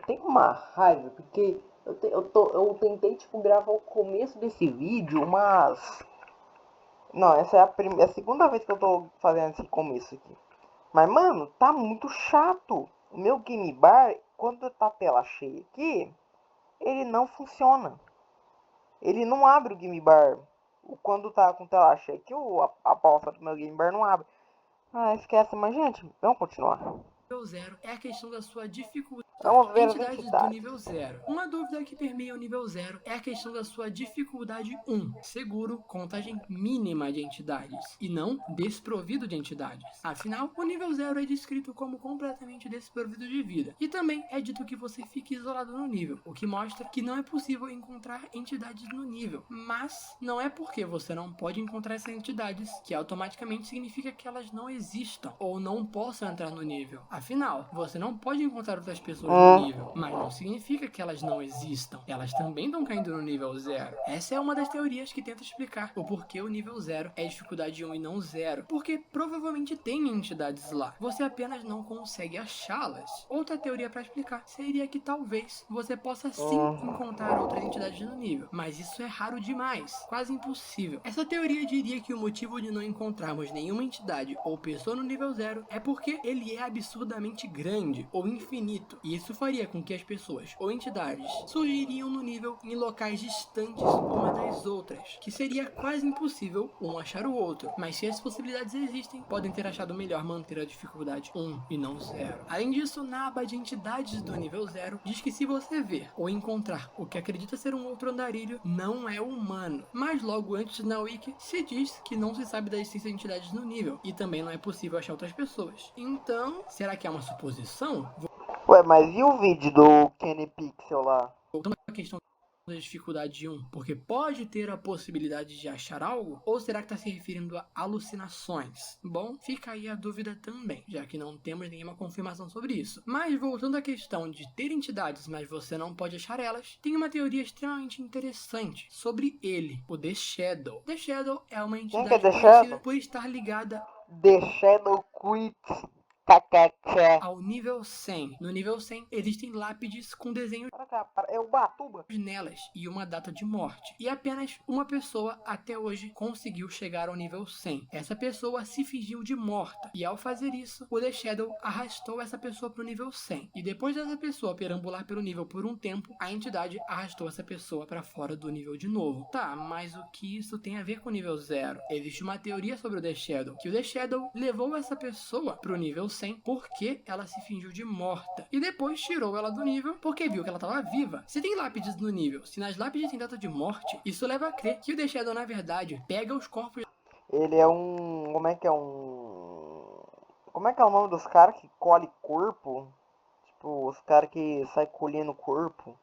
tenho uma raiva, porque eu tentei, tipo, gravar o começo desse vídeo, mas... Não, essa é a segunda vez que eu tô fazendo esse começo aqui. Mas, mano, tá muito chato. O meu Game Bar, quando tá a tela cheia aqui, ele não funciona. Ele não abre o Game Bar. Quando tá com tela cheia aqui, a pausa do meu Game Bar não abre. Ah, esquece, mas gente, vamos continuar. Nível 0 é a questão da sua dificuldade. Vamos ver as Entidades do entidades. nível 0. Uma dúvida que permeia o nível 0 é a questão da sua dificuldade 1. Seguro, contagem mínima de entidades, e não desprovido de entidades. Afinal, o nível 0 é descrito como completamente desprovido de vida. E também é dito que você fique isolado no nível, o que mostra que não é possível encontrar entidades no nível. Mas não é porque você não pode encontrar essas entidades que automaticamente significa que elas não existam ou não possam entrar no nível. Afinal, você não pode encontrar outras pessoas no nível, mas não significa que elas não existam. Elas também estão caindo no nível 0. Essa é uma das teorias que tenta explicar o porquê o nível 0 é dificuldade 1 e não 0. Porque provavelmente tem entidades lá. Você apenas não consegue achá-las. Outra teoria para explicar seria que talvez você possa sim encontrar outras entidades no nível, mas isso é raro demais, quase impossível. Essa teoria diria que o motivo de não encontrarmos nenhuma entidade ou pessoa no nível 0 é porque ele é absurdamente grande ou infinito, e isso faria com que as pessoas ou entidades surgiriam no nível em locais distantes uma das outras, que seria quase impossível um achar o outro. Mas se as possibilidades existem, podem ter achado melhor manter a dificuldade 1 e não 0. Além disso, na aba de entidades do nível 0, diz que se você ver ou encontrar o que acredita ser um outro andarilho, não é humano. Mas logo antes na wiki se diz que não se sabe da existência de entidades no nível, e também não é possível achar outras pessoas. Então, será que é uma suposição? Ué, mas e o vídeo do Kenny Pixel lá? Voltando à questão da dificuldade 1, porque pode ter a possibilidade de achar algo? Ou será que está se referindo a alucinações? Bom, fica aí a dúvida também, já que não temos nenhuma confirmação sobre isso. Mas voltando à questão de ter entidades, mas você não pode achar elas, tem uma teoria extremamente interessante sobre ele, o The Shadow. The Shadow é uma Quem que é entidade The conhecida Shadow? por estar ligada The Shadow Quits. Tchachacha. ao nível 100. No nível 100 existem lápides com desenhos É o Batuba. nelas e uma data de morte. E apenas uma pessoa até hoje conseguiu chegar ao nível 100. Essa pessoa se fingiu de morta. E ao fazer isso, o The Shadow arrastou essa pessoa para o nível 100. E depois dessa pessoa perambular pelo nível por um tempo, a entidade arrastou essa pessoa para fora do nível de novo. Tá, mas o que isso tem a ver com o nível 0? Existe uma teoria sobre o The Shadow, que o The Shadow levou essa pessoa para o nível 100 porque ela se fingiu de morta. E depois tirou ela do nível porque viu que ela estava viva. Se tem lápides no nível, se nas lápides tem data de morte, isso leva a crer que o The Shadow, na verdade, pega os corpos... Ele é um. Como é que é um. Como é que é o nome dos caras que colhe corpo? Tipo, os caras que saem colhendo corpo.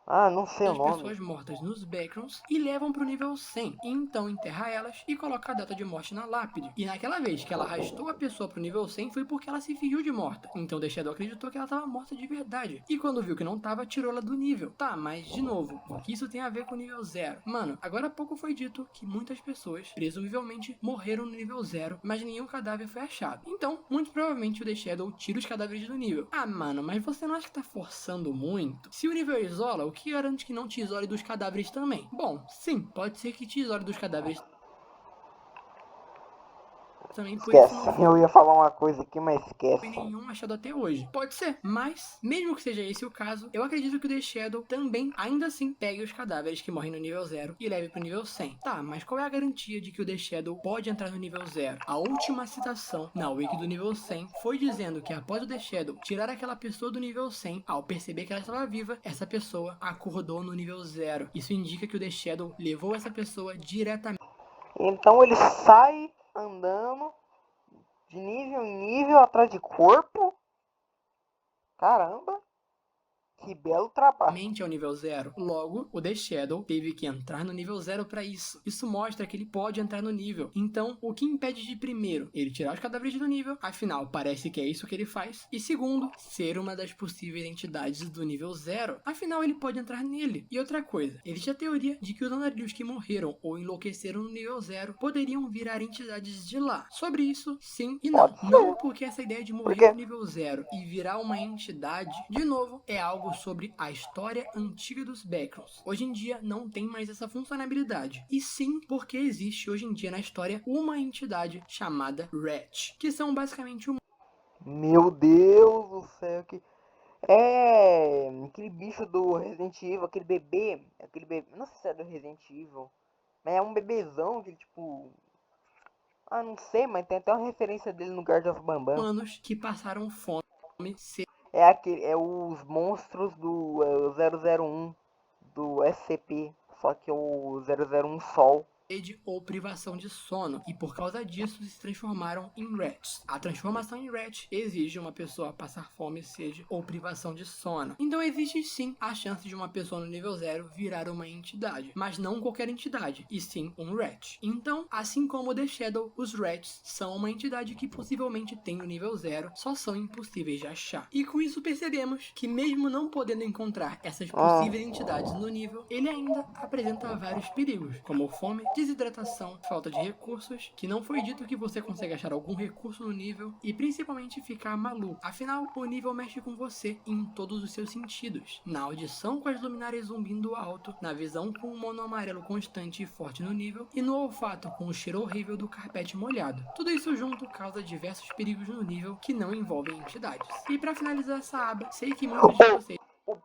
Ah, não sei o das nome. pessoas mortas nos backgrounds e levam para o nível 100. E então enterra elas e coloca a data de morte na lápide. E naquela vez que ela arrastou a pessoa para o nível 100 foi porque ela se fingiu de morta. Então The Shadow acreditou que ela estava morta de verdade. E quando viu que não estava, tirou ela do nível. Tá, mas de novo, o que isso tem a ver com o nível 0? Mano, agora há pouco foi dito que muitas pessoas, presumivelmente, morreram no nível 0, mas nenhum cadáver foi achado. Então, muito provavelmente o The Shadow tira os cadáveres do nível. Ah, mano, mas você não acha que tá forçando muito? Se o nível isola, o que garante que não te isole dos cadáveres também? Bom, sim, pode ser que te isole dos cadáveres também, por isso Esquece. não foi Eu ia falar uma coisa aqui, mas esquece. nenhum achado até hoje. Pode ser, mas mesmo que seja esse o caso, eu acredito que o The Shadow também, ainda assim, pegue os cadáveres que morrem no nível 0 e leve pro nível 100. Tá, mas qual é a garantia de que o The Shadow pode entrar no nível 0? A última citação na wiki do nível 100 foi dizendo que após o The Shadow tirar aquela pessoa do nível 100, ao perceber que ela estava viva, essa pessoa acordou no nível 0. Isso indica que o The Shadow levou essa pessoa diretamente. Então ele sai andando de nível em nível atrás de corpo. Caramba. Que belo trabalho. Mente ao nível 0. Logo, o The Shadow teve que entrar no nível 0 para isso. Isso mostra que ele pode entrar no nível. Então, o que impede de primeiro, ele tirar os cadáveres do nível, afinal, parece que é isso que ele faz. E segundo, ser uma das possíveis entidades do nível 0. Afinal, ele pode entrar nele. E outra coisa, existe a teoria de que os andarilhos que morreram ou enlouqueceram no nível 0 poderiam virar entidades de lá. Sobre isso, sim e não. Pode ser. Não porque essa ideia de morrer quê? no nível 0 e virar uma entidade, de novo, é algo sobre a história antiga dos Backrooms. Hoje em dia não tem mais essa funcionalidade. E sim porque existe hoje em dia na história uma entidade chamada Ratch, que são basicamente humanos. Meu Deus do céu, que... É... Aquele bicho do Resident Evil, aquele bebê... Não sei se é do Resident Evil. Mas é um bebezão que, tipo... Ah, não sei, mas tem até uma referência dele no Guard of Bambam. Humanos que passaram fome, É aquele... É os monstros do 001 do SCP. Só que é o 001 Sol. sede ou privação de sono, e por causa disso se transformaram em Rats. A transformação em Rat exige uma pessoa passar fome, sede ou privação de sono. Então existe sim a chance de uma pessoa no nível 0 virar uma entidade, mas não qualquer entidade, e sim um Rat. Então, assim como The Shadow, os Rats são uma entidade que possivelmente tem no nível 0, só são impossíveis de achar. E com isso percebemos que mesmo não podendo encontrar essas possíveis entidades no nível, ele ainda apresenta vários perigos, como fome, desidratação, falta de recursos, que não foi dito que você consegue achar algum recurso no nível, e principalmente ficar maluco. Afinal, o nível mexe com você em todos os seus sentidos. Na audição com as luminárias zumbindo alto, na visão com um mono amarelo constante e forte no nível, e no olfato com o cheiro horrível do carpete molhado. Tudo isso junto causa diversos perigos no nível que não envolvem entidades. E para finalizar essa aba, sei que muitos de vocês, O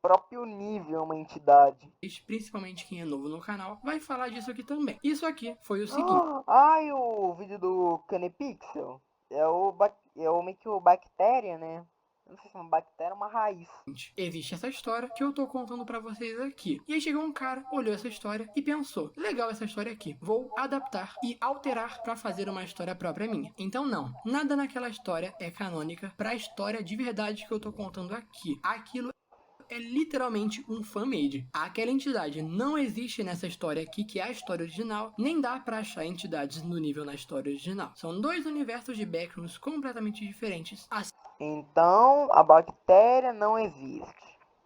próprio nível é uma entidade. principalmente quem é novo no canal, vai falar disso aqui também. Isso aqui foi o seguinte. Ai, o vídeo do Canepixel. É o meio que o bactéria, né? Eu não sei se é uma bactéria ou uma raiz. Existe essa história que eu tô contando pra vocês aqui. E aí chegou um cara, olhou essa história e pensou: legal essa história aqui, vou adaptar e alterar pra fazer uma história própria minha. Então não, nada naquela história é canônica pra história de verdade que eu tô contando aqui. Aquilo é literalmente um fan-made. Aquela entidade não existe nessa história aqui, que é a história original, nem dá pra achar entidades no nível na história original. São dois universos de Backrooms completamente diferentes, Então, a bactéria não existe.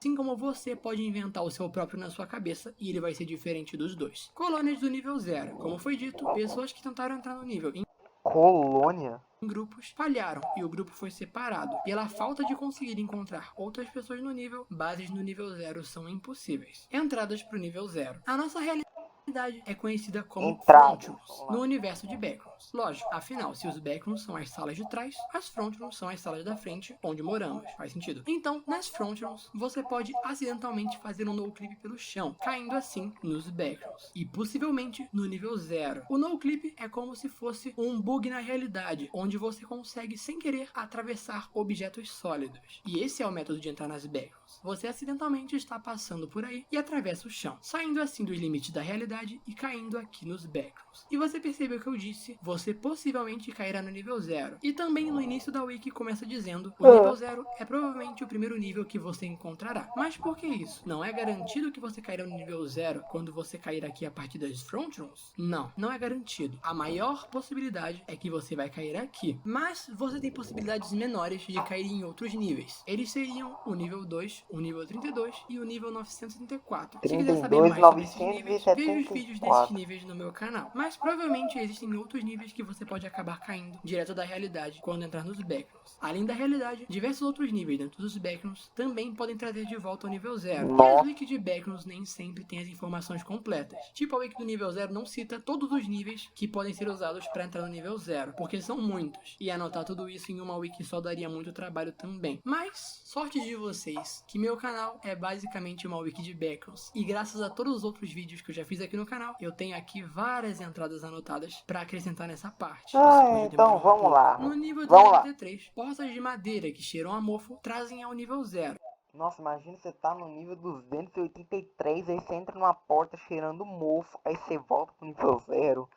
assim como você pode inventar o seu próprio na sua cabeça e ele vai ser diferente dos dois. Colônias do nível 0. Como foi dito, pessoas que tentaram entrar no nível Colônia? em grupos falharam e o grupo foi separado. Pela falta de conseguir encontrar outras pessoas no nível, bases no nível 0 são impossíveis. Entradas para o nível 0. A nossa realidade é conhecida como Entradas. Front Rooms no universo de Backrooms. Lógico, afinal, se os Backrooms são as salas de trás, as Front Rooms são as salas da frente, onde moramos. Faz sentido. Então, nas Front Rooms, você pode acidentalmente fazer um no-clip pelo chão, caindo assim nos Backrooms. E possivelmente no nível 0. O no-clip é como se fosse um bug na realidade, onde você consegue, sem querer, atravessar objetos sólidos. E esse é o método de entrar nas Backrooms. Você acidentalmente está passando por aí e atravessa o chão, saindo assim dos limites da realidade e caindo aqui nos Backrooms. E você percebeu o que eu disse? Você possivelmente cairá no nível 0. E também no início da wiki começa dizendo: o nível 0 é provavelmente o primeiro nível que você encontrará. Mas por que isso? Não é garantido que você cairá no nível 0 quando você cair aqui a partir das Front Rooms? Não, não é garantido. A maior possibilidade é que você vai cair aqui. Mas você tem possibilidades menores de cair em outros níveis. Eles seriam o nível 2, o nível 32 e o nível 934. Se quiser saber 32, mais sobre esses níveis, veja os 974. vídeos desses níveis no meu canal. Mas provavelmente existem outros níveis que você pode acabar caindo direto da realidade quando entrar nos Backrooms. Além da realidade, diversos outros níveis dentro dos Backrooms também podem trazer de volta ao nível 0. E as wikis de Backrooms nem sempre têm as informações completas. Tipo, a wiki do nível 0 não cita todos os níveis que podem ser usados para entrar no nível 0, porque são muitos. E anotar tudo isso em uma wiki só daria muito trabalho também. Mas, sorte de vocês, que meu canal é basicamente uma wiki de Backrooms. E graças a todos os outros vídeos que eu já fiz aqui no canal, eu tenho aqui várias entradas anotadas para acrescentar nessa parte. Então vamos lá. No nível Vamos lá. 283, portas de madeira que cheiram a mofo trazem ao nível 0. Nossa, imagina você tá no nível 283, aí você entra numa porta cheirando mofo, aí você volta pro nível 0.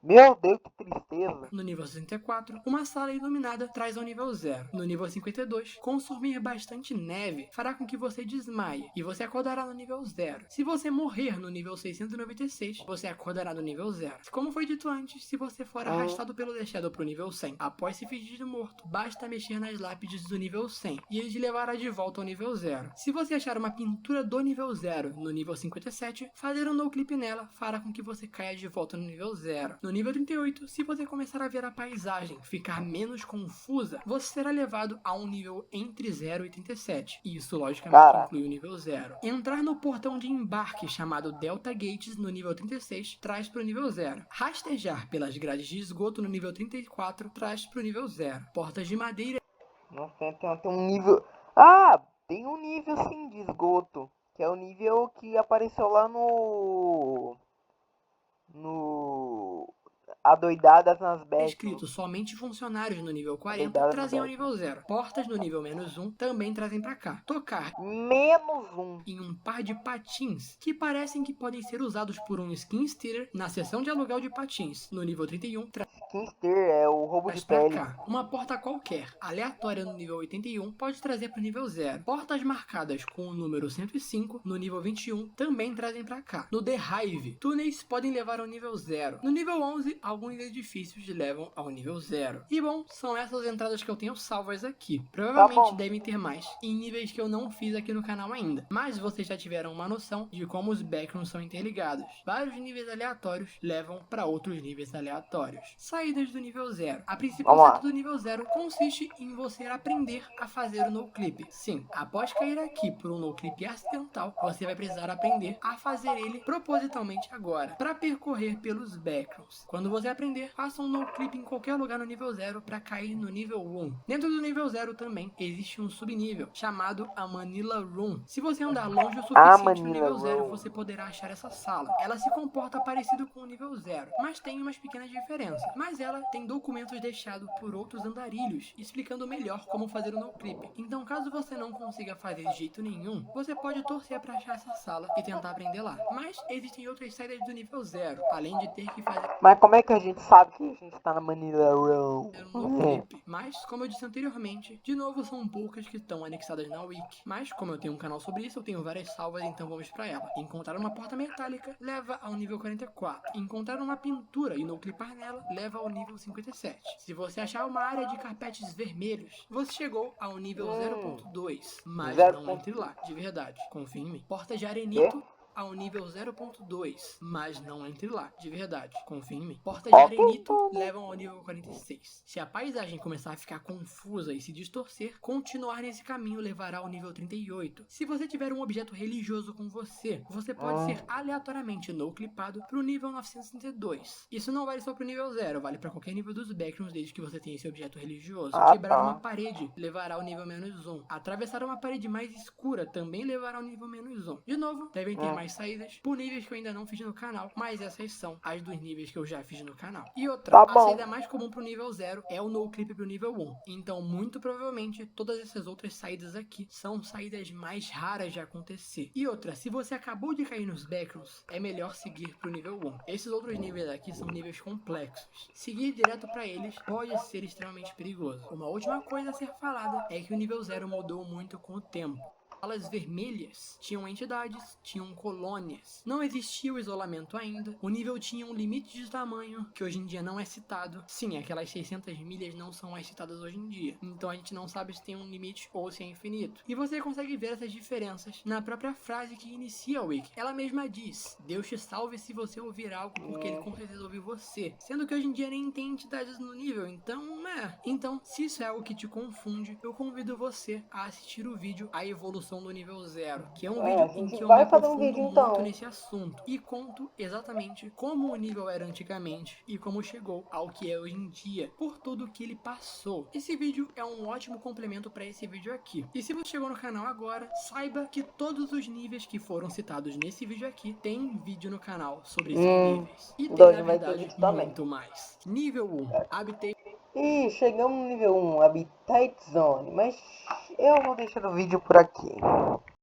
Meu Deus, que tristeza. beleza. No nível 64, uma sala iluminada traz ao nível 0. No nível 52, consumir bastante neve fará com que você desmaie e você acordará no nível 0. Se você morrer no nível 696, você acordará no nível 0. Como foi dito antes, se você for arrastado pelo The Shadow pro nível 100, após se fingir de morto, basta mexer nas lápides do nível 100 e ele te levará de volta ao nível 0. Se você achar uma pintura do nível 0 no nível 57, fazer um no-clip nela fará com que você caia de volta no nível 0. No nível 38, se você começar a ver a paisagem ficar menos confusa, você será levado a um nível entre 0 e 37. Isso, logicamente, inclui o nível 0. Entrar no portão de embarque chamado Delta Gates no nível 36 traz para o nível 0. Rastejar pelas grades de esgoto no nível 34 traz para o nível 0. Portas de madeira... Nossa, tem um nível... Ah, tem um nível sim de esgoto. Que é o nível que apareceu lá no... Adoidadas nas Backroom. Escrito somente funcionários no nível 40 trazem ao nível 0. Portas no nível -1 também trazem pra cá. Tocar -1 em um par de patins que parecem que podem ser usados por um skin stealer na seção de aluguel de patins no nível 31 Skin stealer é o roubo de pra pele. cá. Uma porta qualquer, aleatória no nível 81, pode trazer para o nível 0. Portas marcadas com o número 105 no nível 21 também trazem pra cá. No The Hive, túneis podem levar ao nível 0. No nível 11, alguns edifícios levam ao nível 0. E bom, são essas entradas que eu tenho salvas aqui. Provavelmente devem ter mais em níveis que eu não fiz aqui no canal ainda. Mas vocês já tiveram uma noção de como os backrooms são interligados. Vários níveis aleatórios levam para outros níveis aleatórios. Saídas do nível 0. A principal saída do nível 0 consiste em você aprender a fazer o no-clip. Sim, após cair aqui por um no-clip acidental, você vai precisar aprender a fazer ele propositalmente agora, para percorrer pelos backrooms. Quando você aprender, faça um no-clip em qualquer lugar no nível 0 para cair no nível 1. Dentro do nível 0 também existe um subnível chamado a Manila Room. Se você andar longe o suficiente no nível 0, você poderá achar essa sala. Ela se comporta parecido com o nível 0, mas tem umas pequenas diferenças. Mas ela tem documentos deixados por outros andarilhos, explicando melhor como fazer o no-clip. Então, caso você não consiga fazer de jeito nenhum, você pode torcer para achar essa sala e tentar aprender lá. Mas existem outras saídas do nível 0, além de ter que fazer... Mas como é que a gente sabe que a gente tá na Manila Room? No-clip. Mas, como eu disse anteriormente, de novo são poucas que estão anexadas na Wiki. Mas, como eu tenho um canal sobre isso, eu tenho várias salvas, então vamos para ela. Encontrar uma porta metálica leva ao nível 44. Encontrar uma pintura e no-clipar nela leva ao nível 57. Se você achar uma área de carpetes vermelhos, você chegou ao nível 0.2. Mas não entre lá, de verdade. Confia em mim. Porta de arenito ao nível 0.2, mas não entre lá, de verdade, confia em mim. Portas de arenito levam ao nível 46. Se a paisagem começar a ficar confusa e se distorcer, continuar nesse caminho levará ao nível 38. Se você tiver um objeto religioso com você, você pode ser aleatoriamente no-clipado para o nível 932. Isso não vale só para o nível 0, vale para qualquer nível dos backrooms desde que você tenha esse objeto religioso. Quebrar uma parede levará ao nível -1. Atravessar uma parede mais escura também levará ao nível -1. De novo, devem ter mais saídas por níveis que eu ainda não fiz no canal, mas essas são as dos níveis que eu já fiz no canal. E outra, a saída mais comum pro nível 0 é o no-clip pro nível 1. Então, muito provavelmente, todas essas outras saídas aqui são saídas mais raras de acontecer. E outra, se você acabou de cair nos backrooms, é melhor seguir pro nível 1. Esses outros níveis aqui são níveis complexos. Seguir direto para eles pode ser extremamente perigoso. Uma última coisa a ser falada é que o nível 0 mudou muito com o tempo. Salas vermelhas tinham entidades, tinham colônias. Não existia o isolamento ainda. O nível tinha um limite de tamanho, que hoje em dia não é citado. Sim, aquelas 600 milhas não são mais citadas hoje em dia. Então a gente não sabe se tem um limite ou se é infinito. E você consegue ver essas diferenças na própria frase que inicia o wiki. Ela mesma diz: Deus te salve se você ouvir algo, porque ele com certeza ouviu você. Sendo que hoje em dia nem tem entidades no nível, então Então, se isso é algo que te confunde, eu convido você a assistir o vídeo A Evolução do nível 0, que é um vídeo em que eu me aprofundo muito nesse assunto e conto exatamente como o nível era antigamente e como chegou ao que é hoje em dia, por tudo que ele passou. Esse vídeo é um ótimo complemento para esse vídeo aqui. E se você chegou no canal agora, saiba que todos os níveis que foram citados nesse vídeo aqui tem vídeo no canal sobre esses níveis. E tem, na verdade, muito mais. Nível 1, Habitat. E chegamos no nível 1, Habitat Zone, mas eu vou deixar o vídeo por aqui.